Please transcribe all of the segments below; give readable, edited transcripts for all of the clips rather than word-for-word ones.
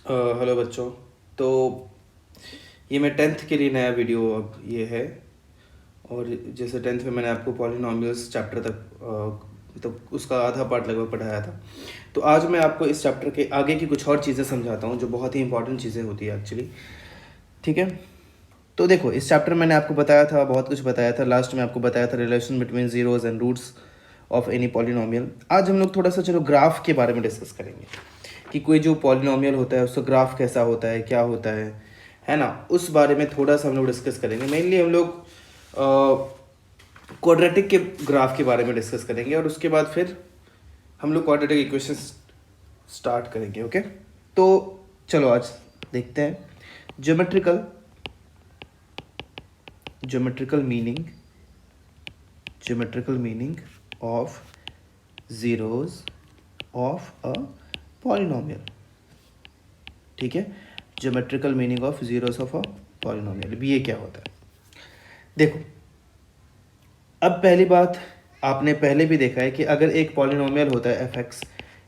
Hello बच्चों। तो ये मैं टेंथ के लिए नया वीडियो अब ये है। और जैसे टेंथ में मैंने आपको पॉलिनॉमियल्स चैप्टर तक तो उसका आधा पार्ट लगभग पढ़ाया था। तो आज मैं आपको इस चैप्टर के आगे की कुछ और चीज़ें समझाता हूँ जो बहुत ही इंपॉर्टेंट चीज़ें होती है एक्चुअली। ठीक है, तो देखो इस चैप्टर में मैंने आपको बताया था, बहुत कुछ बताया था। लास्ट में आपको बताया था relation between zeros and roots of any polynomial. आज हम लोग थोड़ा सा चलो ग्राफ के बारे में डिस्कस करेंगे कि कोई जो पॉलिनॉमियल होता है उसका ग्राफ कैसा होता है, क्या होता है ना। उस बारे में थोड़ा सा हम लोग डिस्कस करेंगे। मेनली हम लोग क्वाड्रेटिक के ग्राफ के बारे में डिस्कस करेंगे और उसके बाद फिर हम लोग क्वाड्रेटिक इक्वेशन स्टार्ट करेंगे। ओके, तो चलो आज देखते हैं geometrical meaning of zeros of a polynomial. ठीक है, geometrical meaning of zeros of a polynomial भी ये क्या होता है। देखो, अब पहली बात, आपने पहले भी देखा है कि अगर एक पॉलिनॉमियल होता है F x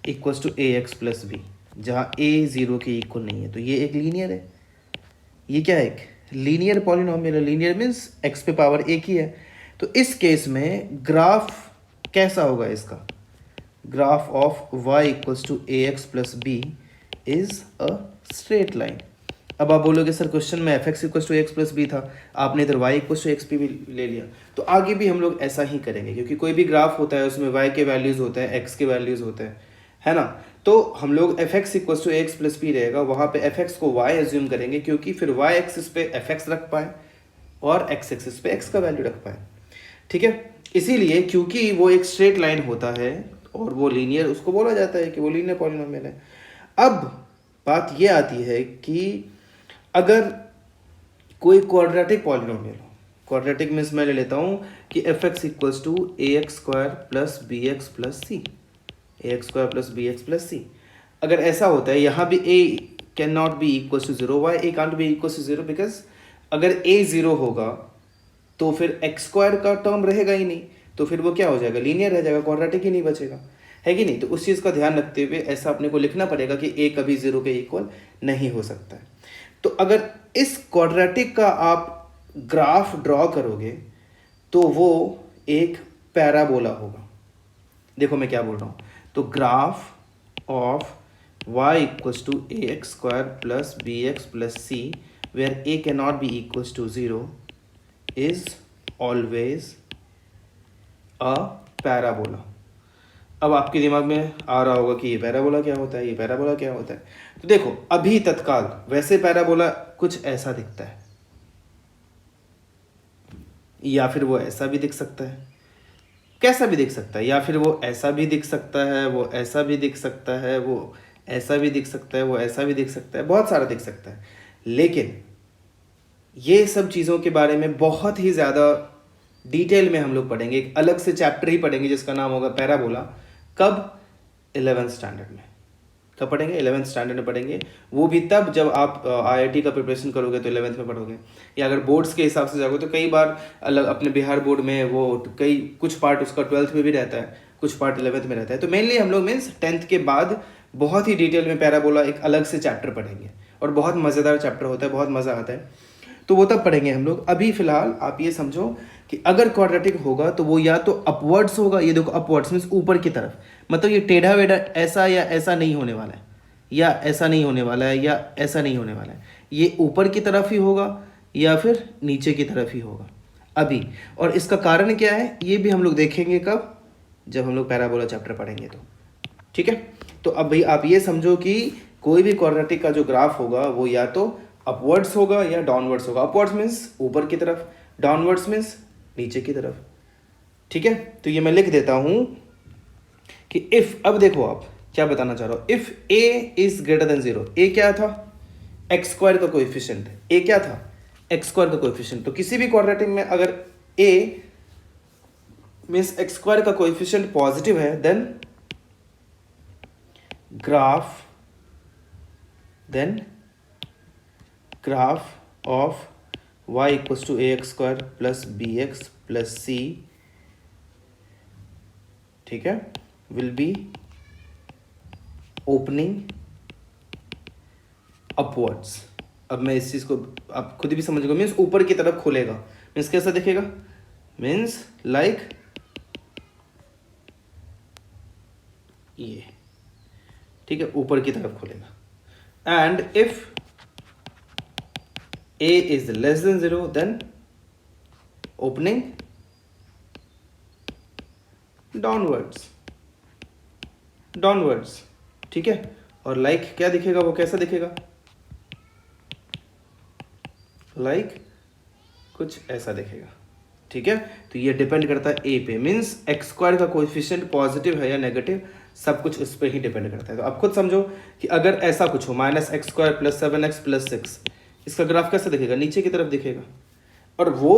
equals to A X plus B, जहाँ ए ज़ीरो के इक्वल नहीं है, तो ये एक लीनियर है। ये क्या है? एक लीनियर पॉलिनॉमियल है। लीनियर मीन्स एक्स पे पावर एक ही है। तो इस केस में ग्राफ कैसा होगा इसका? Graph of y equals to A X plus B is a straight line. अब आप बोलोगे सर क्वेश्चन में F x equals to X plus B था, आपने इधर y इक्वल्स टू एक्स भी ले लिया। तो आगे भी हम लोग ऐसा ही करेंगे, क्योंकि कोई भी ग्राफ होता है उसमें y के वैल्यूज़ होते हैं, x के वैल्यूज़ होते हैं, है ना। तो हम लोग F x equals to X plus B रहेगा, वहाँ पे एफ एक्स को y एज्यूम करेंगे, क्योंकि फिर y एक्सिस पे एफ एक्स रख पाए और x एक्सिस पे x का वैल्यू रख पाए। ठीक है, इसीलिए क्योंकि वो एक स्ट्रेट लाइन होता है और वो लीनियर, उसको बोला जाता है कि वो लीनियर पॉलिनॉमियल है। अब बात ये आती है कि अगर कोई क्वाड्रेटिक पॉलिनॉमियल हो, क्वाड्रेटिक मीन्स मैं ले लेता हूँ कि f x equals to A x square plus B x plus c, a x square plus B x plus c. अगर ऐसा होता है, यहाँ भी a can not be equals to zero. Why a can't be equals to zero? Because अगर a zero होगा तो फिर एक्स स्क्वायर का टर्म रहेगा ही नहीं, तो फिर वो क्या हो जाएगा? लीनियर रह जाएगा, क्वाड्रेटिक ही नहीं बचेगा, है कि नहीं। तो उस चीज़ का ध्यान रखते हुए ऐसा अपने को लिखना पड़ेगा कि ए कभी जीरो के इक्वल नहीं हो सकता है। तो अगर इस क्वाड्रेटिक का आप ग्राफ ड्रॉ करोगे तो वो एक पैराबोला होगा। देखो मैं क्या बोल रहा हूँ। तो graph of y equals to A x square plus B x plus C where A can not be equals to zero is always a parabola. अब आपके दिमाग में आ रहा होगा कि ये पैराबोला क्या होता है, ये पैराबोला क्या होता है। तो देखो अभी तत्काल वैसे पैराबोला कुछ ऐसा दिखता है, या फिर वो ऐसा भी दिख सकता है, कैसा भी दिख सकता है, या फिर वो ऐसा भी दिख सकता है, वो ऐसा भी दिख सकता है, वो ऐसा भी दिख सकता है, वो ऐसा भी दिख सकता है, बहुत सारा दिख सकता है। लेकिन ये सब चीज़ों के बारे में बहुत ही ज़्यादा डिटेल में हम लोग पढ़ेंगे, एक अलग से चैप्टर ही पढ़ेंगे जिसका नाम होगा पैराबोला। कब? 11th स्टैंडर्ड में। कब पढ़ेंगे? 11th स्टैंडर्ड में पढ़ेंगे। वो भी तब जब आप आईआईटी का प्रिपरेशन करोगे तो 11th में पढ़ोगे, या अगर बोर्ड्स के हिसाब से जाओगे तो कई बार अलग अपने बिहार बोर्ड में वो कई कुछ पार्ट उसका 12th में भी रहता है, कुछ पार्ट 11th में रहता है। तो मेनली हम लोग मीन्स 10th के बाद बहुत ही डिटेल में पैराबोला एक अलग से चैप्टर पढ़ेंगे, और बहुत मज़ेदार चैप्टर होता है, बहुत मज़ा आता है। तो वो तब पढ़ेंगे हम लोग। अभी फिलहाल आप ये समझो कि अगर क्वाड्रेटिक होगा तो वो या तो अपवर्ड्स होगा, ये देखो अपवर्ड्स मीन्स ऊपर की तरफ, मतलब ये टेढ़ा वेढ़ा ऐसा या ऐसा नहीं होने वाला है, या ऐसा नहीं होने वाला है, या ऐसा नहीं होने वाला है। ये ऊपर की तरफ ही होगा या फिर नीचे की तरफ ही होगा अभी। और इसका कारण क्या है ये भी हम लोग देखेंगे कब? जब हम लोग पैराबोला चैप्टर पढ़ेंगे तो। ठीक है, तो अब भाई आप ये समझो कि कोई भी क्वाड्रेटिक का जो ग्राफ होगा वो या तो अपवर्ड्स होगा या डाउनवर्ड्स होगा। अपवर्ड्स मीन्स ऊपर की तरफ, डाउनवर्ड्स मीन्स नीचे की तरफ। ठीक है, तो ये मैं लिख देता हूं कि इफ, अब देखो आप क्या बताना चाह रहा हूं, if a is greater than zero. A क्या था? एक्स स्क्वायर का कोएफिशिएंट। ए क्या था? एक्स स्क्वायर का कोएफिशिएंट। तो किसी भी क्वाड्रेटिक में अगर ए मीन्स एक्स स्क्वायर का कोएफिशिएंट पॉजिटिव है, then graph of y equals to ax square plus bx plus c, ठीक है, will be opening अपवर्ड्स। अब मैं इस चीज़ को आप खुद भी समझोगे, मीन्स ऊपर की तरफ खुलेगा। मीन्स कैसा दिखेगा? मीन्स लाइक ये, ठीक है, ऊपर की तरफ खुलेगा। And if a is less than 0 then opening downwards, ठीक है। और लाइक क्या दिखेगा, वो कैसा दिखेगा? लाइक कुछ ऐसा दिखेगा, ठीक है। तो ये डिपेंड करता है ए पे, मीन्स एक्स स्क्वायर का कोएफिशिएंट पॉजिटिव है या नेगेटिव, सब कुछ उस पर ही डिपेंड करता है। तो आप खुद समझो कि अगर ऐसा कुछ हो -x² + 7x + 6, इसका ग्राफ कैसा दिखेगा? नीचे की तरफ दिखेगा। और वो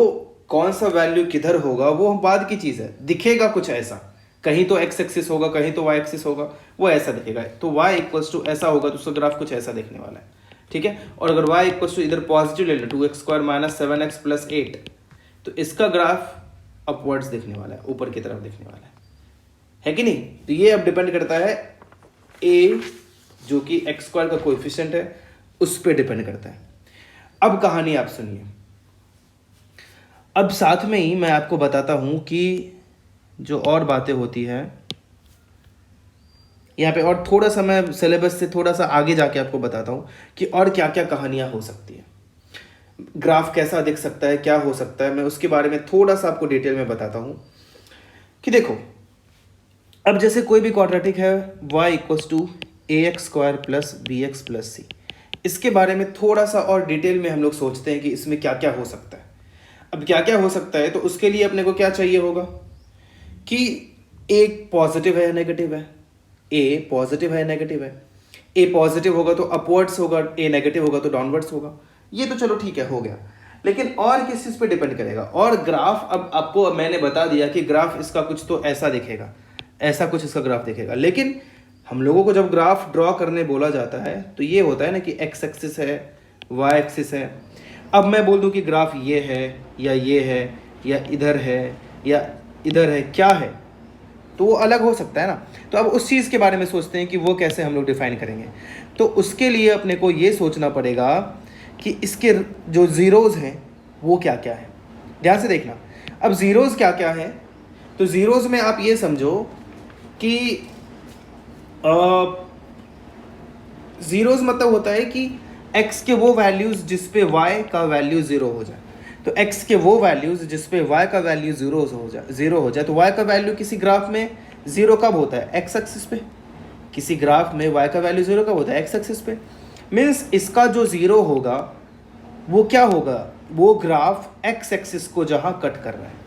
कौन सा वैल्यू किधर होगा वो बाद की चीज़ है, दिखेगा कुछ ऐसा। कहीं तो x एक्सिस होगा, कहीं तो y एक्सिस होगा, वो ऐसा दिखेगा। तो y = ऐसा होगा तो उसका ग्राफ कुछ ऐसा दिखने वाला है, ठीक है। और अगर y = इधर पॉजिटिव ले लो, 2x² - 7x + 8, तो इसका ग्राफ अपवर्ड्स दिखने वाला है, ऊपर की तरफ दिखने वाला है कि नहीं? तो ये अब डिपेंड करता है a जो कि x² का कोएफिशिएंट है उस पर डिपेंड करता है। अब कहानी आप सुनिए। अब साथ में ही मैं आपको बताता हूं कि जो और बातें होती है यहाँ पे, और थोड़ा सा मैं सिलेबस से थोड़ा सा आगे जाके आपको बताता हूँ कि और क्या क्या कहानियाँ हो सकती है, ग्राफ कैसा दिख सकता है, क्या हो सकता है, मैं उसके बारे में थोड़ा सा आपको डिटेल में बताता हूँ। कि देखो, अब जैसे कोई भी क्वाड्रेटिक है y = ax² + bx + c, इसके बारे में थोड़ा सा और डिटेल में हम लोग सोचते हैं कि इसमें क्या क्या हो सकता है। अब क्या क्या हो सकता है, तो उसके लिए अपने को क्या चाहिए होगा कि एक पॉजिटिव है या नेगेटिव है, ए पॉजिटिव है या नेगेटिव है। ए पॉजिटिव होगा तो अपवर्ड्स होगा, ए नेगेटिव होगा तो डाउनवर्ड्स होगा। ये तो चलो ठीक है, हो गया। लेकिन और किस चीज़ पे डिपेंड करेगा? और ग्राफ, अब आपको मैंने बता दिया कि ग्राफ इसका कुछ तो ऐसा दिखेगा, ऐसा कुछ इसका ग्राफ दिखेगा। लेकिन हम लोगों को जब ग्राफ ड्रॉ करने बोला जाता है तो ये होता है ना कि एक्स एक्सिस है, वाई एक्सिस है। अब मैं बोल दूं कि ग्राफ ये है या ये है या इधर है या इधर है, क्या है, तो वो अलग हो सकता है ना। तो अब उस चीज़ के बारे में सोचते हैं कि वो कैसे हम लोग डिफाइन करेंगे। तो उसके लिए अपने को ये सोचना पड़ेगा कि इसके जो ज़ीरोज़ हैं वो क्या क्या है। ध्यान से देखना, अब ज़ीरोज़ क्या क्या है, तो ज़ीरोज़ में आप ये समझो कि ज़ीरोज़ मतलब होता है कि x के वो वैल्यूज़ जिस पे y का वैल्यू 0 हो जाए। तो x के वो वैल्यूज़ जिस पे y का वैल्यू 0 हो जाए। तो y का वैल्यू किसी ग्राफ में 0 कब होता है? x एक्सिस पे। किसी ग्राफ में y का वैल्यू 0 कब होता है? x एक्सिस पे। मीन्स इसका जो 0 होगा वो क्या होगा? वो ग्राफ x एक्सिस को जहाँ कट कर रहा है,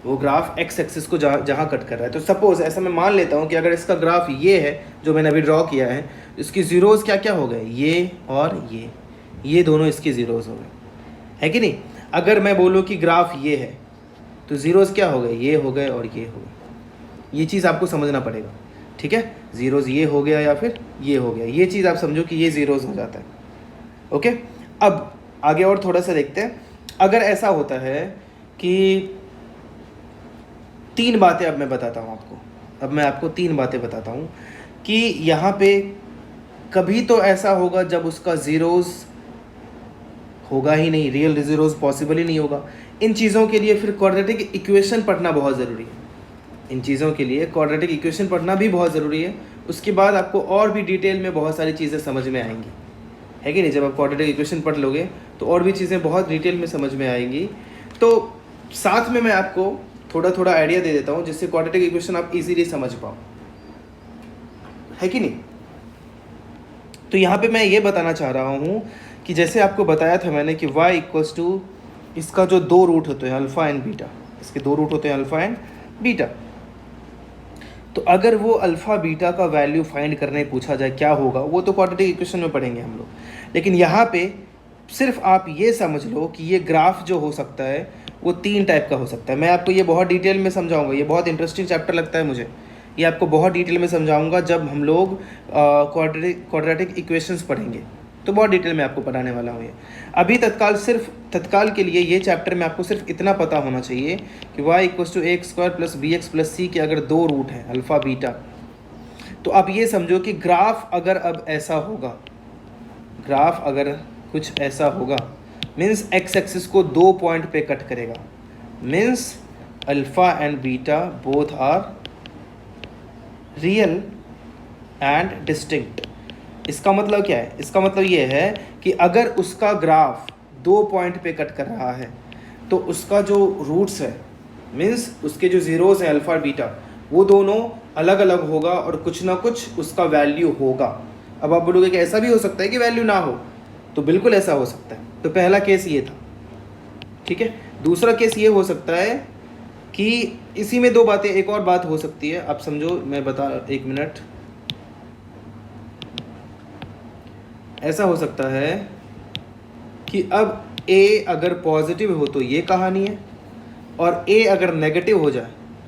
वो ग्राफ x एक्सिस को जहाँ कट कर रहा है। तो सपोज ऐसा मैं मान लेता हूँ कि अगर इसका ग्राफ ये है जो मैंने अभी ड्रॉ किया है, इसकी ज़ीरोज़ क्या क्या हो गए? ये और ये दोनों इसकी ज़ीरोज़ हो गए, है कि नहीं? अगर मैं बोलूँ कि ग्राफ ये है तो ज़ीरोज़ क्या हो गए? ये हो गए और ये हो गए। ये चीज़ आपको समझना पड़ेगा, ठीक है। ज़ीरोज़ ये हो गया या फिर ये हो गया, ये चीज़ आप समझो कि ये ज़ीरोज़ हो जाता है, ओके। अब आगे और थोड़ा सा देखते हैं। अगर ऐसा होता है कि 3 बातें अब मैं बताता हूँ आपको, अब मैं आपको 3 बातें बताता हूँ कि यहाँ पे कभी तो ऐसा होगा जब उसका ज़ीरोज़ होगा ही नहीं, रियल ज़ीरोज़ पॉसिबल ही नहीं होगा। इन चीज़ों के लिए फिर क्वाड्रेटिक इक्वेशन पढ़ना बहुत ज़रूरी है। इन चीज़ों के लिए क्वाड्रेटिक इक्वेशन पढ़ना भी बहुत ज़रूरी है। उसके बाद आपको और भी डिटेल में बहुत सारी चीज़ें समझ में आएंगी, है कि नहीं? जब आप क्वाड्रेटिक इक्वेशन पढ़ लोगे तो और भी चीज़ें बहुत डिटेल में समझ में आएंगी। तो साथ में मैं आपको थोड़ा थोड़ा आइडिया दे देता हूँ जिससे क्वाड्रेटिक इक्वेशन आप इजीली समझ पाओ, है कि नहीं? तो यहाँ पे मैं ये बताना चाह रहा हूँ कि जैसे आपको बताया था मैंने कि y = इसका जो 2 रूट होते हैं अल्फ़ा एंड बीटा, इसके 2 रूट होते हैं अल्फ़ा एंड बीटा। तो अगर वो अल्फ़ा बीटा का वैल्यू फाइंड करने पूछा जाए क्या होगा, वो तो क्वाड्रेटिक इक्वेशन में पढ़ेंगे हम लोग। लेकिन यहाँ पे सिर्फ आप ये समझ लो कि ये ग्राफ जो हो सकता है वो 3 टाइप का हो सकता है। मैं आपको ये बहुत डिटेल में समझाऊंगा, ये बहुत इंटरेस्टिंग चैप्टर लगता है मुझे। ये आपको बहुत डिटेल में समझाऊंगा जब हम लोग क्वाड्रेटिक इक्वेशंस पढ़ेंगे, तो बहुत डिटेल में आपको पढ़ाने वाला हूँ ये। अभी तत्काल के लिए ये चैप्टर में आपको सिर्फ इतना पता होना चाहिए कि y = ax² + bx + c के अगर 2 रूट हैं अल्फ़ा बीटा, तो आप ये समझो कि ग्राफ अगर अब ऐसा होगा, ग्राफ अगर कुछ ऐसा होगा, मीन्स एक्स एक्सिस को 2 पॉइंट पे कट करेगा, means alpha and beta both are real and distinct. इसका मतलब क्या है? इसका मतलब ये है कि अगर उसका ग्राफ 2 पॉइंट पे कट कर रहा है तो उसका जो रूट्स है, मीन्स उसके जो ज़ीरोज़ हैं अल्फ़ा और बीटा, वो दोनों अलग अलग होगा और कुछ ना कुछ उसका वैल्यू होगा। अब आप बोलोगे कि ऐसा भी हो सकता है कि वैल्यू ना हो, तो बिल्कुल ऐसा हो सकता है। तो पहला केस ये था, ठीक है। दूसरा केस ये हो सकता है कि इसी में दो बातें, एक और बात हो सकती है, आप समझो, मैं बता, एक मिनट। ऐसा हो सकता है कि अब ए अगर पॉजिटिव हो तो ये कहानी है, और ए अगर नेगेटिव हो जाए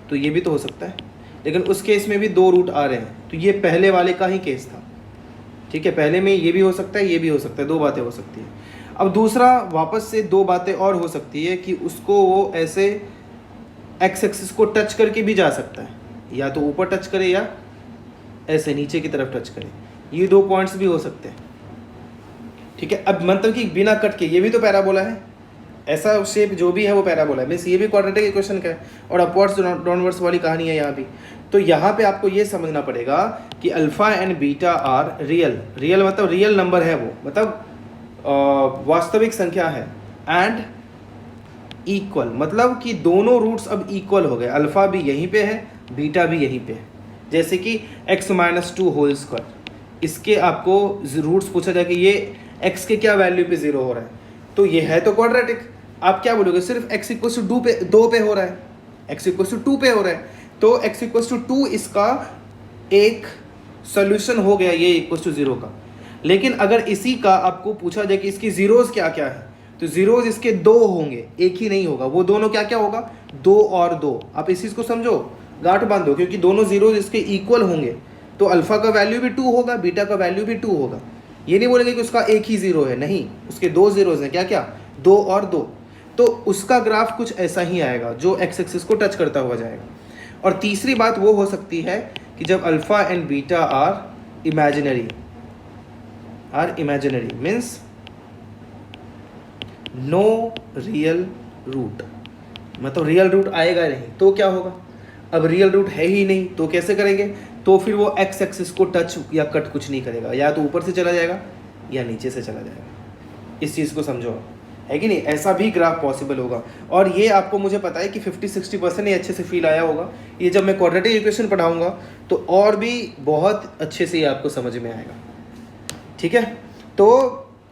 तो ये भी तो हो सकता है। लेकिन उस केस में भी 2 रूट आ रहे हैं, तो ये पहले वाले का ही केस था, ठीक है। पहले में ये भी हो सकता है, ये भी हो सकता है, 2 बातें हो सकती है। अब दूसरा, वापस से 2 बातें और हो सकती है कि उसको वो ऐसे एक्स एक्सिस को टच करके भी जा सकता है, या तो ऊपर टच करे या ऐसे नीचे की तरफ टच करे। ये 2 पॉइंट्स भी हो सकते हैं, ठीक है। अब मतलब कि बिना कट के, ये भी तो पैराबोला है, ऐसा शेप जो भी है वो पैराबोला है, मीन्स ये भी क्वाड्रेटिक इक्वेशन का है, और अपवर्ड्स डाउनवर्ड्स वाली कहानी है यहाँ भी। तो यहाँ पे आपको ये समझना पड़ेगा कि alpha and beta are real, real मतलब रियल नंबर है, वो मतलब वास्तविक संख्या है, एंड इक्वल मतलब कि दोनों रूट्स अब इक्वल हो गए, अल्फ़ा भी यहीं पे है, बीटा भी यहीं पे है। जैसे कि x-2 होल स्क्वायर, इसके आपको रूट्स पूछा जाए कि ये x के क्या वैल्यू पे 0 हो रहा है, तो ये है तो क्वाड्रेटिक। आप क्या बोलोगे? सिर्फ x इक्वल टू 2 पे हो रहा है, x इक्वल टू 2 पे हो रहा है, तो x इक्वल टू 2 इसका एक सोल्यूशन हो गया, ये इक्वल टू 0 का। लेकिन अगर इसी का आपको पूछा जाए कि इसकी जीरोज क्या क्या है, तो जीरोज इसके 2 होंगे, एक ही नहीं होगा। वो दोनों क्या क्या होगा? 2 और 2। आप इस चीज़ को समझो, गांठ बांधो, क्योंकि दोनों जीरोज इसके इक्वल होंगे, तो अल्फा का वैल्यू भी 2 होगा, बीटा का वैल्यू भी 2 होगा। ये नहीं बोलेंगे कि उसका एक ही जीरो है, नहीं, उसके 2 जीरोज हैं। क्या क्या? 2 और 2। तो उसका ग्राफ कुछ ऐसा ही आएगा, जो एक्स एक्सिस को टच करता हुआ जाएगा। और तीसरी बात वो हो सकती है कि जब alpha and beta are imaginary, means no real root, मतलब रियल रूट आएगा नहीं, तो क्या होगा? अब रियल रूट है ही नहीं, तो कैसे करेंगे? तो फिर वो एक्स एक्सिस को टच या कट कुछ नहीं करेगा, या तो ऊपर से चला जाएगा या नीचे से चला जाएगा। इस चीज़ को समझो, है कि नहीं? ऐसा भी ग्राफ पॉसिबल होगा। और ये आपको, मुझे पता है कि 50-60% ही अच्छे से फील आया होगा। ये जब मैं क्वाड्रेटिक इक्वेशन पढ़ाऊँगा तो और भी बहुत अच्छे से ये आपको समझ में आएगा, ठीक है। तो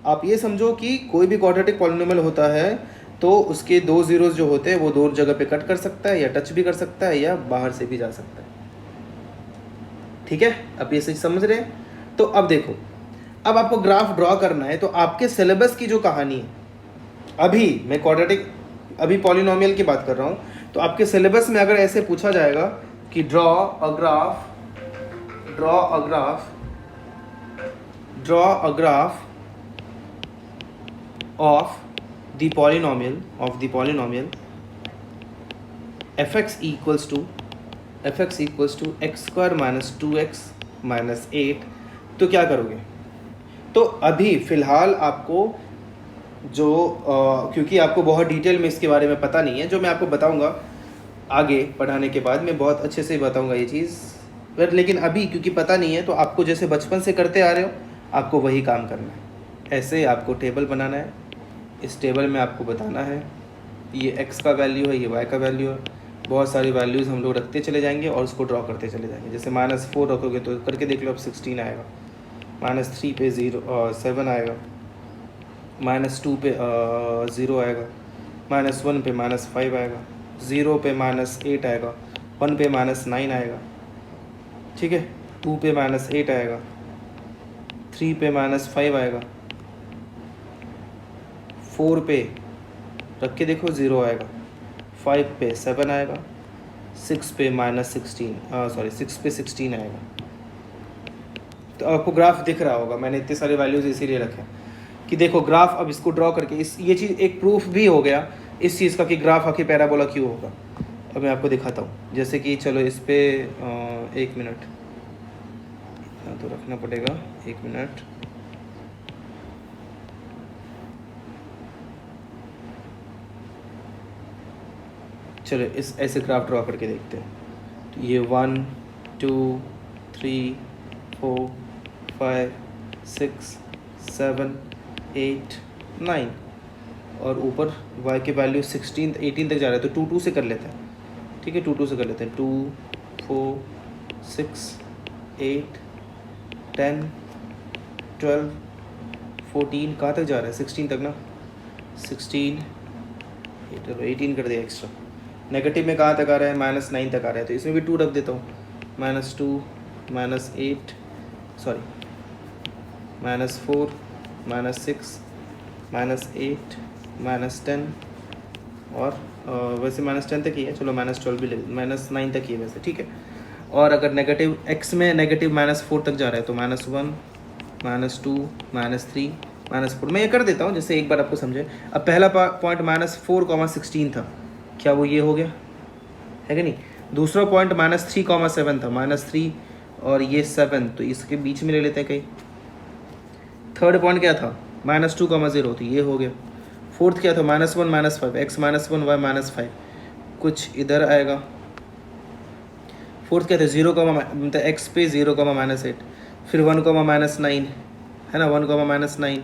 आप ये समझो कि कोई भी क्वाड्रेटिक पॉलिनोमियल होता है तो उसके 2 जीरोज जो होते हैं वो 2 जगह पे कट कर सकता है, या टच भी कर सकता है, या बाहर से भी जा सकता है, ठीक है। अब ये चीज समझ रहे हैं? तो अब देखो, अब आपको ग्राफ ड्रॉ करना है, तो आपके सिलेबस की जो कहानी है, अभी मैं क्वाड्रेटिक, अभी पॉलिनोमियल की बात कर रहा हूँ, तो आपके सिलेबस में अगर ऐसे पूछा जाएगा कि draw a graph of the polynomial fx equals to x square minus 2x minus 8, तो क्या करोगे? तो अभी फ़िलहाल आपको जो क्योंकि आपको बहुत डिटेल में इसके बारे में पता नहीं है, जो मैं आपको बताऊंगा आगे पढ़ाने के बाद मैं बहुत अच्छे से बताऊंगा ये चीज़, पर लेकिन अभी क्योंकि पता नहीं है, तो आपको जैसे बचपन से करते आ रहे हो, आपको वही काम करना है। ऐसे आपको टेबल बनाना है, इस टेबल में आपको बताना है ये x का वैल्यू है, ये y का वैल्यू है, बहुत सारी वैल्यूज़ हम लोग रखते चले जाएंगे और उसको ड्रॉ करते चले जाएंगे। जैसे -4 रखोगे तो करके देख लो, अब 16 आएगा, -3 पे 7 आएगा, -2 पे 0 आएगा, -1 पे -5 आएगा, 0 पे -8 आएगा, 1 पे -9 आएगा, ठीक है, 2 पे -8 आएगा, 3 पे -5 आएगा, 4 पे रख के देखो 0 आएगा, 5 पे 7 आएगा, 6 पे -6 पे 16 आएगा। तो आपको ग्राफ दिख रहा होगा, मैंने इतने सारे वैल्यूज़ इसीलिए रखे कि देखो ग्राफ, अब इसको ड्रॉ करके ये चीज़ एक प्रूफ भी हो गया इस चीज़ का कि ग्राफ आखिर पैराबोला क्यों होगा। अब मैं आपको दिखाता हूँ, जैसे कि चलो इस पर 1 मिनट तो रखना पड़ेगा, 1 मिनट। चलो इस ऐसे ग्राफ ड्रॉ करके देखते हैं। तो ये 1 2 3 4 5 6 7 8 9 और ऊपर y की वैल्यू 16 18 तक जा रहा है, तो 2 2 से कर लेते हैं। ठीक है, 2 2 से कर लेते हैं। 2 4 6 8 10 12 14 कहाँ तक जा रहा है? 16 तक ना। 16 चलो 18 कर दिया एक्स्ट्रा। नेगेटिव में कहाँ तक आ रहा है? -9 तक आ रहा है, तो इसमें भी 2 रख देता हूँ। -2 -8 सॉरी -4 -6 -8 -10 और वैसे -10 तक ही है, चलो -12 भी ले, -9 तक ही है वैसे, ठीक है। और अगर नेगेटिव x में नेगेटिव -4 तक जा रहा है तो -1 -2 -3 -4 मैं ये कर देता हूँ जैसे एक बार आपको समझे। अब पहला पॉइंट -4,16 था, क्या वो ये हो गया है कि नहीं? दूसरा पॉइंट -3,7 था, -3 और ये 7, तो इसके बीच में ले लेते हैं कहीं। थर्ड पॉइंट क्या था? -2,0 तो ये हो गया। फोर्थ क्या था? -1 -5 x -1 y -5 कुछ इधर आएगा। फोर्थ क्या था? 0, मतलब x पे 0, -8 फिर 1, -9 है ना। 1, -9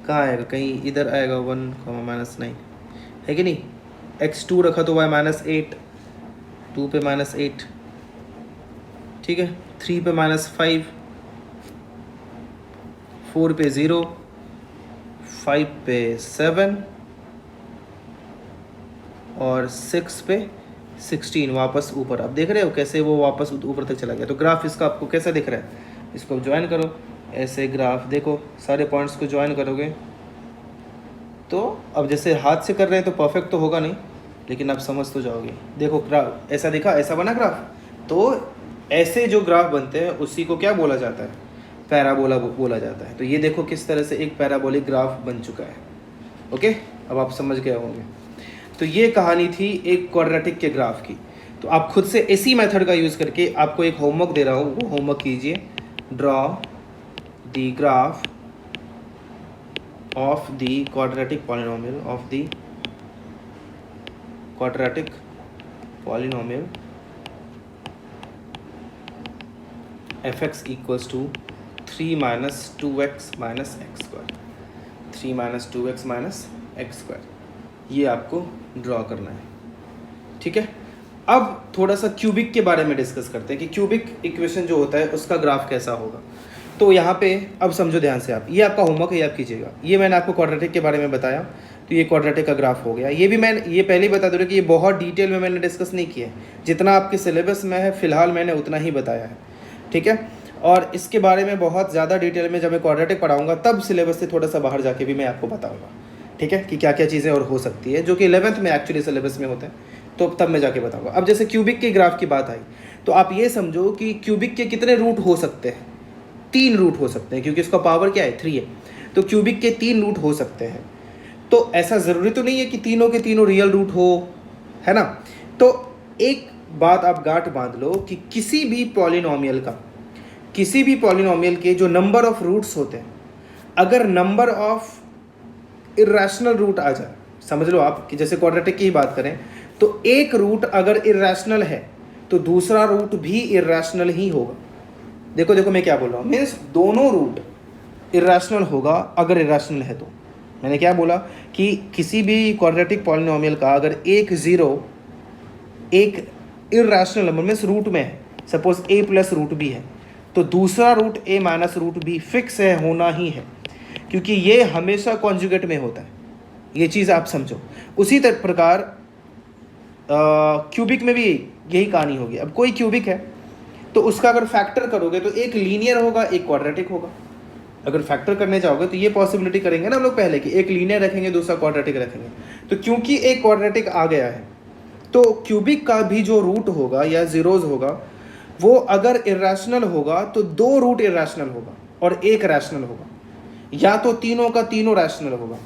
कहाँ आएगा? कहीं इधर आएगा 1, -9 है कि नहीं। x2 रखा तो y -8, 2 पे -8, ठीक है। 3 पे -5, 4 पे 0, 5 पे 7 और 6 पे 16 वापस ऊपर। अब देख रहे हो कैसे वो वापस ऊपर तक चला गया। तो ग्राफ इसका आपको कैसा दिख रहा है? इसको ज्वाइन करो, ऐसे ग्राफ देखो, सारे पॉइंट्स को ज्वाइन करोगे तो अब जैसे हाथ से कर रहे हैं तो परफेक्ट तो होगा नहीं, लेकिन आप समझ तो जाओगे। देखो ग्राफ ऐसा दिखा, ऐसा बना ग्राफ। तो ऐसे जो ग्राफ बनते हैं उसी को क्या बोला जाता है? पैराबोला बोला जाता है। तो ये देखो किस तरह से एक पैराबोलिक ग्राफ बन चुका है। ओके, अब आप समझ गए होंगे। तो ये कहानी थी एक क्वाड्रेटिक के ग्राफ की। तो आप खुद से इसी मेथड का यूज़ करके, आपको एक होमवर्क दे रहा हूँ, वो होमवर्क कीजिए। Draw the graph of the quadratic polynomial of the quadratic polynomial fx equals to 3 minus 2x minus x square, 3 minus 2x minus x square, ये आपको ड्रॉ करना है, ठीक है। अब थोड़ा सा क्यूबिक के बारे में डिस्कस करते हैं कि क्यूबिक इक्वेशन जो होता है उसका ग्राफ कैसा होगा। तो यहाँ पे अब समझो ध्यान से आप, ये आपका होमवर्क है, ये आप कीजिएगा। ये मैंने आपको क्वाड्रेटिक के बारे में बताया, तो ये क्वाड्रेटिक का ग्राफ हो गया। ये भी मैं ये पहले ही बता दूँ कि ये बहुत डिटेल में मैंने डिस्कस नहीं किया है, जितना आपके सिलेबस में है फिलहाल मैंने उतना ही बताया है, ठीक है। और इसके बारे में बहुत ज़्यादा डिटेल में जब मैं क्वाड्रेटिक पढ़ाऊँगा तब सिलेबस से थोड़ा सा बाहर जाके भी मैं आपको बताऊँगा, ठीक है, कि क्या क्या चीज़ें और हो सकती है, जो कि 11th में एक्चुअली सिलेबस में होते हैं, तो तब मैं जाके बताऊँगा। अब जैसे क्यूबिक के ग्राफ की बात आई, तो आप ये समझो कि क्यूबिक के कितने रूट हो सकते हैं? 3 रूट हो सकते हैं, क्योंकि इसका पावर क्या है? 3 है। तो क्यूबिक के 3 रूट हो सकते हैं। तो ऐसा ज़रूरी तो नहीं है कि तीनों के तीनों रियल रूट हो, है ना। तो एक बात आप गांठ बांध लो कि किसी भी पॉलिनोमियल के जो नंबर ऑफ रूट्स होते हैं, अगर नंबर ऑफ इर्रेशनल रूट आ जाए, समझ लो आप कि जैसे क्वाड्रेटिक की ही बात करें, तो एक रूट अगर इर्रेशनल है तो दूसरा रूट भी इर्रेशनल ही होगा। देखो देखो मैं क्या बोल रहा हूँ, मीन्स दोनों रूट इर्रेशनल होगा अगर इर्रेशनल है तो। मैंने क्या बोला कि किसी भी क्वाड्रेटिक पॉलिनोमियल का अगर एक ज़ीरो एक इर्रेशनल नंबर मीन्स रूट में है, सपोज a प्लस रूट b है, तो दूसरा root a minus root b fix है, होना ही है, क्योंकि ये हमेशा कॉन्जुगेट में होता है। ये चीज़ आप समझो। उसी प्रकार क्यूबिक में भी यही कहानी होगी। अब कोई क्यूबिक है तो उसका अगर फैक्टर करोगे तो एक लीनियर होगा, एक क्वाड्रेटिक होगा। अगर फैक्टर करने जाओगे तो ये पॉसिबिलिटी करेंगे ना हम लोग पहले कि एक लीनियर रखेंगे, दूसरा क्वाड्रेटिक रखेंगे। तो क्योंकि एक क्वाड्रेटिक आ गया है, तो क्यूबिक का भी जो रूट होगा या जीरोज होगा, वो अगर इरेशनल होगा तो 2 रूट इरेशनल होगा और एक रैशनल होगा, या तो तीनों का तीनों रैशनल होगा।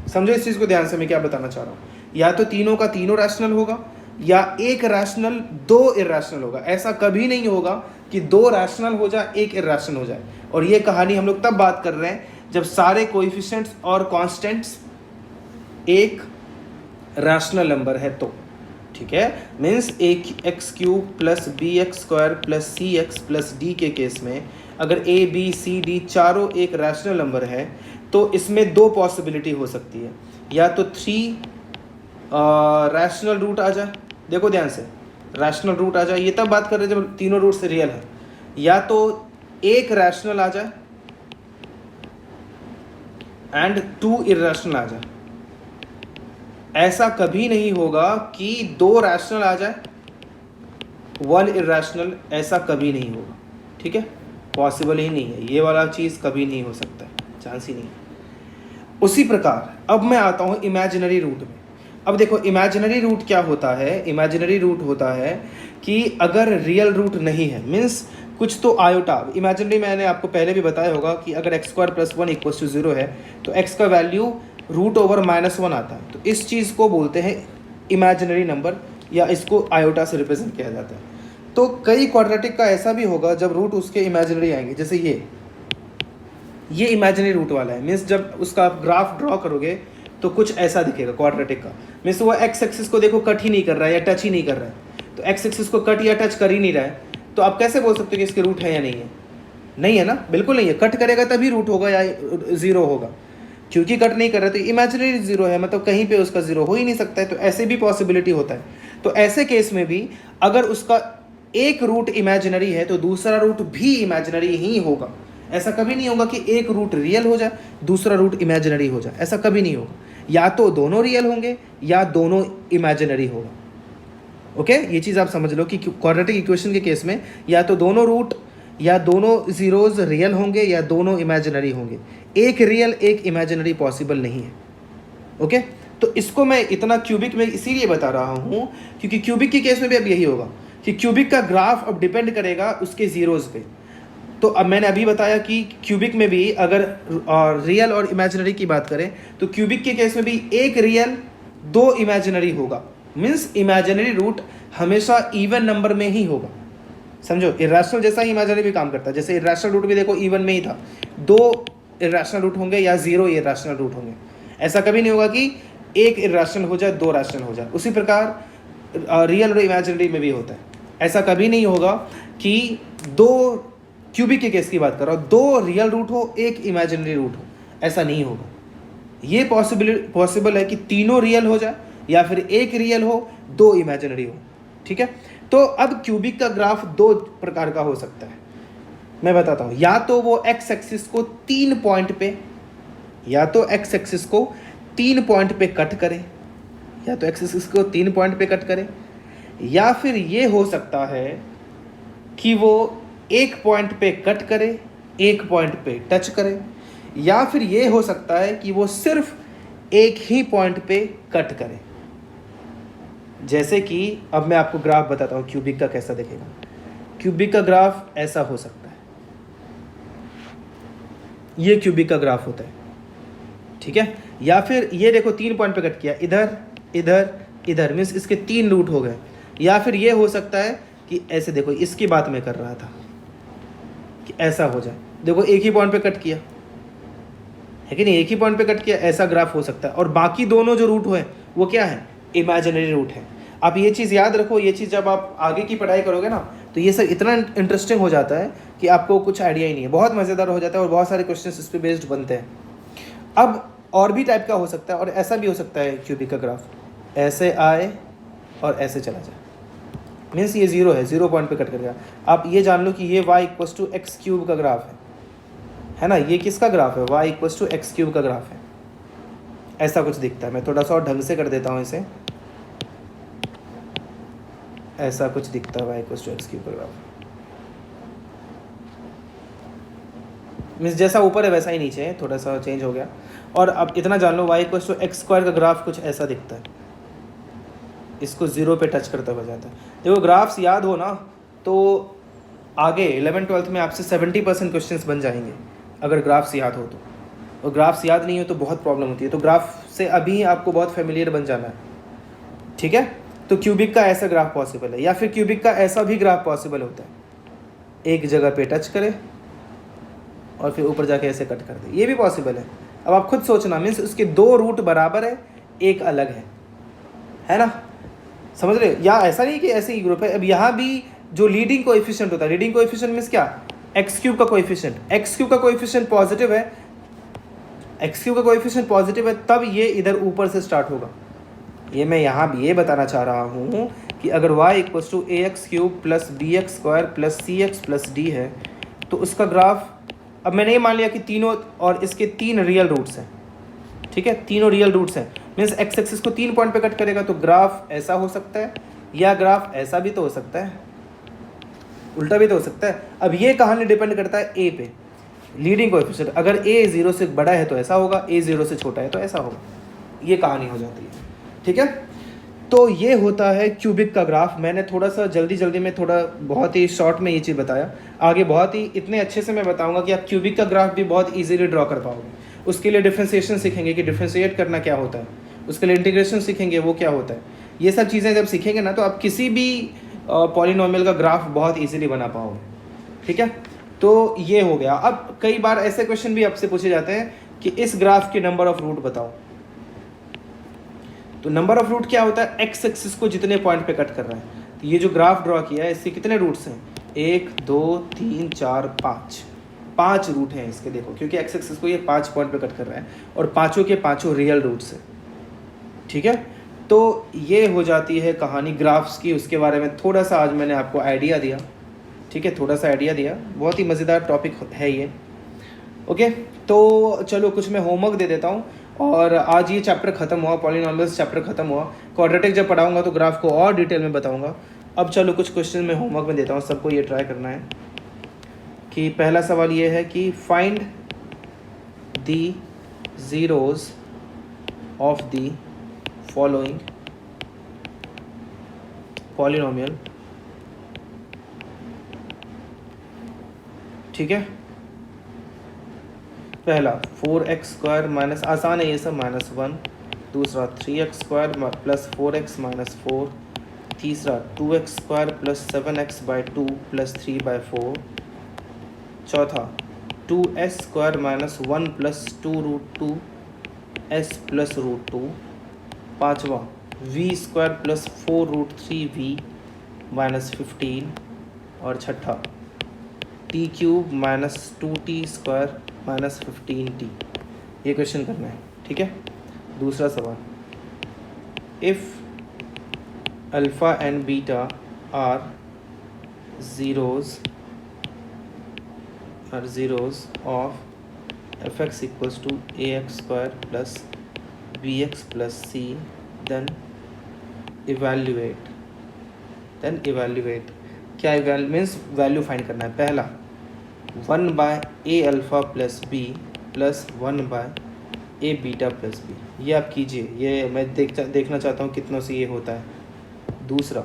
समझो इस चीज़ को ध्यान से, मैं क्या बताना चाह रहा हूँ। या तो तीनों का तीनों रैशनल होगा, या एक रैशनल 2 इरेशनल होगा। ऐसा कभी नहीं होगा कि 2 रैशनल हो जाए, एक इरेशनल हो जाए। और ये कहानी हम लोग तब बात कर रहे हैं जब सारे कोएफिशिएंट्स और कांस्टेंट्स एक रैशनल नंबर है तो, ठीक है, means x cube plus B x square plus c x plus d के केस में अगर ए बी सी डी चारों एक रैशनल नंबर है तो इसमें दो पॉसिबिलिटी हो सकती है, या तो 3 रैशनल रूट आ जाए, देखो ध्यान से, रैशनल रूट आ जाए, ये तब बात कर रहे हैं जब तीनों रूट से रियल है, या तो एक रैशनल आ जाए एंड 2 इर्रेशनल आ जाए। ऐसा कभी नहीं होगा कि 2 रैशनल आ जाए 1 इर्रेशनल, ऐसा कभी नहीं होगा, ठीक है, पॉसिबल ही नहीं है, ये वाला चीज़ कभी नहीं हो सकता है, चांस ही नहीं है। उसी प्रकार अब मैं आता हूँ इमेजिनरी रूट में। अब देखो इमेजिनरी रूट क्या होता है, इमेजिनरी रूट होता है कि अगर रियल रूट नहीं है, मीन्स कुछ तो आयोटा, इमेजिनरी मैंने आपको पहले भी बताया होगा कि अगर x square plus 1 equal to 0 है तो एक्स का वैल्यू रूट ओवर -1 आता है, तो इस चीज़ को बोलते हैं इमेजिनरी नंबर, या इसको आयोटा से रिप्रेजेंट किया जाता है। तो कई क्वाड्रेटिक का ऐसा भी होगा जब रूट उसके इमेजिनरी आएंगे, जैसे ये इमेजिनरी रूट वाला है, मीन्स जब उसका आप ग्राफ ड्रॉ करोगे तो कुछ ऐसा दिखेगा क्वाड्रेटिक का, मीन्स वो एक्स एक्सिस को देखो कट ही नहीं कर रहा है या टच ही नहीं कर रहा है, तो एक्स एक्सिस को कट या टच कर ही नहीं रहा है, तो आप कैसे बोल सकते हो कि इसके रूट है या नहीं है? नहीं है ना, बिल्कुल नहीं है, कट करेगा तभी रूट होगा या 0 होगा, क्योंकि कट नहीं कर रहा तो इमेजिनरी 0 है, मतलब कहीं पे उसका 0 हो ही नहीं सकता है, तो ऐसे भी पॉसिबिलिटी होता है। तो ऐसे केस में भी अगर उसका एक रूट इमेजिनरी है तो दूसरा रूट भी इमेजिनरी ही होगा, ऐसा कभी नहीं होगा कि एक रूट रियल हो जाए दूसरा रूट इमेजिनरी हो जाए, ऐसा कभी नहीं होगा, या तो दोनों रियल होंगे या दोनों इमेजिनरी होगा। ओके, ये चीज़ आप समझ लो कि क्वाड्रेटिक इक्वेशन के केस में या तो दोनों रूट या दोनों जीरोज रियल होंगे या दोनों इमेजिनरी होंगे, एक रियल एक इमेजिनरी पॉसिबल नहीं है। ओके, तो इसको मैं इतना क्यूबिक में इसीलिए बता रहा हूँ क्योंकि क्यूबिक के केस में भी अब यही होगा कि क्यूबिक का ग्राफ अब डिपेंड करेगा उसके जीरोज पे। तो अब मैंने अभी बताया कि क्यूबिक में भी अगर रियल और इमेजिनरी की बात करें तो क्यूबिक के केस में भी एक रियल 2 इमेजिनरी होगा, मीन्स इमेजिनरी रूट हमेशा इवन नंबर में ही होगा, समझो, इरेशनल जैसा ही इमेजिनरी भी काम करता है, जैसे इरेशनल रूट भी देखो इवन में ही था, 2 इरेशनल रूट होंगे या 0 इरेशनल रूट होंगे, ऐसा कभी नहीं होगा कि एक इरेशनल हो जाए 2 रैशनल हो जाए। उसी प्रकार रियल और इमेजिनरी में भी होता है, ऐसा कभी नहीं होगा कि 2 क्यूबिक के केस की बात कर रहा हूँ 2 रियल रूट हो 1 इमेजिनरी रूट हो, ऐसा नहीं होगा। ये पॉसिबल है कि तीनों रियल हो जाए या फिर एक रियल हो 2 इमेजिनरी हो, ठीक है। तो अब क्यूबिक का ग्राफ 2 प्रकार का हो सकता है, मैं बताता हूँ, या तो वो एक्स एक्सिस को 3 पॉइंट पे, या तो एक्स एक्सिस को 3 पॉइंट पे कट करे, या तो एक्स एक्सिस को 3 पॉइंट पे कट करे, या फिर ये हो सकता है कि वो 1 पॉइंट पे कट करे 1 पॉइंट पे टच करे, या फिर ये हो सकता है कि वो सिर्फ एक ही पॉइंट पे कट करे। जैसे कि अब मैं आपको ग्राफ बताता हूँ क्यूबिक का कैसा दिखेगा। क्यूबिक का ग्राफ ऐसा हो सकता है, ये क्यूबिक का ग्राफ होता है, ठीक है। या फिर ये देखो 3 पॉइंट पे कट किया, इधर इधर इधर, मीन्स इसके 3 रूट हो गए। या फिर ये हो सकता है कि ऐसे, देखो इसकी बात मैं कर रहा था कि ऐसा हो जाए, देखो एक ही पॉइंट पे कट किया है कि नहीं, एक ही पॉइंट पे कट किया, ऐसा ग्राफ हो सकता है। और बाकी दोनों जो रूट हुए वो क्या है, इमेजिनरी रूट है। आप ये चीज़ याद रखो, ये चीज़ जब आप आगे की पढ़ाई करोगे ना तो ये सब इतना इंटरेस्टिंग हो जाता है कि आपको कुछ आइडिया ही नहीं है, बहुत मज़ेदार हो जाता है और बहुत सारे क्वेश्चन इस पर बेस्ड बनते हैं। अब और भी टाइप का हो सकता है, और ऐसा भी हो सकता है क्यूबिक का ग्राफ ऐसे आए और ऐसे चला जाए, मीन्स ये 0 है, 0 पॉइंट पे कट कर गया। आप ये जान लो कि ये y = x³ का ग्राफ है ना, ये किसका ग्राफ है, y = x³ का ग्राफ है, ऐसा कुछ दिखता है। मैं थोड़ा सा और ढंग से कर देता हूँ इसे, ऐसा कुछ दिखता है y = x³ का ग्राफ, मीन्स जैसा ऊपर है वैसा ही नीचे है, थोड़ा सा चेंज हो गया। और अब इतना जान लो y = x² का ग्राफ कुछ ऐसा दिखता है, इसको 0 पे टच करता हुआ जाता है। देखो ग्राफ्स याद हो ना तो आगे 11th-12th में आपसे 70% क्वेश्चंस बन जाएंगे अगर ग्राफ्स याद हो तो, और ग्राफ्स याद नहीं हो तो बहुत प्रॉब्लम होती है। तो ग्राफ से अभी आपको बहुत फेमिलियर बन जाना है, ठीक है। तो क्यूबिक का ऐसा ग्राफ पॉसिबल है, या फिर क्यूबिक का ऐसा भी ग्राफ पॉसिबल होता है, एक जगह पे टच करे और फिर ऊपर जाके ऐसे कट कर दे, ये भी पॉसिबल है। अब आप खुद सोचना, मीन्स उसके 2 रूट बराबर है, एक अलग है ना, समझ रहे हो? या ऐसा नहीं कि ऐसे ही ग्रुप है। अब यहाँ भी जो लीडिंग कोएफिशिएंट होता है, लीडिंग कोएफिशिएंट मीन्स क्या, एक्स क्यूब का कोएफिशिएंट, एक्स क्यूब का कोएफिशिएंट पॉजिटिव है, एक्स क्यूब का कोएफिशिएंट पॉजिटिव है, तब ये इधर ऊपर से स्टार्ट होगा। ये मैं यहाँ भी ये बताना चाह रहा हूँ कि अगर y equals to A x cube plus B x square plus c x plus d है, तो उसका ग्राफ, अब मैंने ये मान लिया कि तीनों और इसके 3 रियल रूट्स हैं, ठीक है, तीनों रियल रूट्स हैं, मीन्स एक्स एक्सिस को 3 पॉइंट पे कट करेगा, तो ग्राफ ऐसा हो सकता है या ग्राफ ऐसा भी तो हो सकता है, उल्टा भी तो हो सकता है। अब ये कहानी डिपेंड करता है ए पे, लीडिंग कोएफिशिएंट, अगर ए 0 से बड़ा है तो ऐसा होगा, ए 0 से छोटा है तो ऐसा होगा, ये कहानी हो जाती है, ठीक है। तो ये होता है क्यूबिक का ग्राफ। मैंने थोड़ा सा जल्दी में थोड़ा बहुत ही शॉर्ट में ये चीज़ बताया, आगे बहुत ही इतने अच्छे से मैं बताऊंगा कि आप क्यूबिक का ग्राफ भी बहुत इजीली ड्रॉ कर पाओगे। उसके लिए डिफ्रेंशिएशन सीखेंगे कि डिफ्रेंशिएट करना क्या होता है, उसके लिए इंटीग्रेशन सीखेंगे वो क्या होता है, ये सब चीज़ें जब सीखेंगे ना तो आप किसी भी पॉलिनोमियल का ग्राफ बहुत ईजिली बना पाओगे, ठीक है। तो ये हो गया। अब कई बार ऐसे क्वेश्चन भी आपसे पूछे जाते हैं कि इस ग्राफ के नंबर ऑफ रूट बताओ। तो नंबर ऑफ रूट क्या होता है, एक्स एक्सिस को जितने पॉइंट पे कट कर रहा है। तो ये जो ग्राफ ड्रॉ किया है इसके कितने रूट्स हैं, 1 2 3 4 5 रूट हैं इसके, देखो, क्योंकि एक्स एक्सिस को ये 5 पॉइंट पे कट कर रहा है और पाँचों के पाँचों रियल रूट्स हैं, ठीक है। तो ये हो जाती है कहानी ग्राफ्स की। उसके बारे में थोड़ा सा आज मैंने आपको आइडिया दिया, ठीक है, थोड़ा सा आइडिया दिया, बहुत ही मज़ेदार टॉपिक है ये, ओके। तो चलो कुछ मैं होमवर्क दे देता हूँ, और आज ये चैप्टर ख़त्म हुआ, पॉलिनॉमियल्स चैप्टर ख़त्म हुआ। क्वाड्रेटिक जब पढ़ाऊंगा तो ग्राफ को और डिटेल में बताऊंगा। अब चलो कुछ क्वेश्चन मैं होमवर्क में देता हूँ, सबको ये ट्राई करना है। कि पहला सवाल ये है कि find the zeros of the following polynomial, ठीक है। पहला 4x स्क्वायर माइनस, आसान है ये सब, -1। दूसरा 3x square plus 4x minus 4। तीसरा 2x square plus 7x/2 plus 3/4। चौथा 2s square minus 1 plus 2√2s plus √2। पाँचवा v square plus 4√3v minus 15। और छठा t cube minus 2t square minus 15t। ये क्वेश्चन करना है, ठीक है। दूसरा सवाल, if alpha and beta are zeros of f(x) equals to ax square plus bx plus c, then evaluate. क्या मीन्स वैल्यू फाइंड करना है। पहला 1/a alpha plus b plus 1/a beta plus b, ये आप कीजिए, ये मैं देखना चाहता हूँ कितनों से ये होता है। दूसरा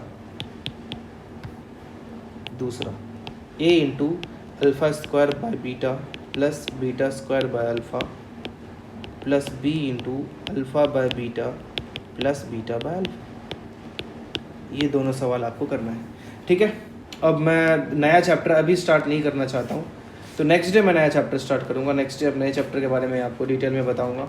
a into alpha square by beta plus beta square by alpha plus b into alpha by beta plus beta by alpha. ये दोनों सवाल आपको करना है, ठीक है। अब मैं नया चैप्टर अभी स्टार्ट नहीं करना चाहता हूँ, तो नेक्स्ट डे मैं नया चैप्टर स्टार्ट करूँगा। नेक्स्ट डे अब नए चैप्टर के बारे में आपको डिटेल में बताऊँगा,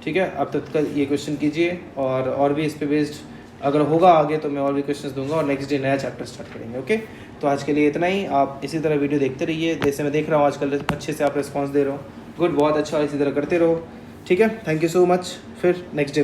ठीक है। अब तक ये क्वेश्चन कीजिए, और भी इस पे बेस्ड अगर होगा आगे तो मैं और भी क्वेश्चंस दूंगा, और नेक्स्ट डे नया चैप्टर स्टार्ट करेंगे, ओके। तो आज के लिए इतना ही। आप इसी तरह वीडियो देखते रहिए, जैसे मैं देख रहा हूँ आजकल अच्छे से आप रिस्पॉन्स दे रहे हो, गुड, बहुत अच्छा, इसी तरह करते रहो, ठीक है। थैंक यू सो मच, फिर नेक्स्ट डे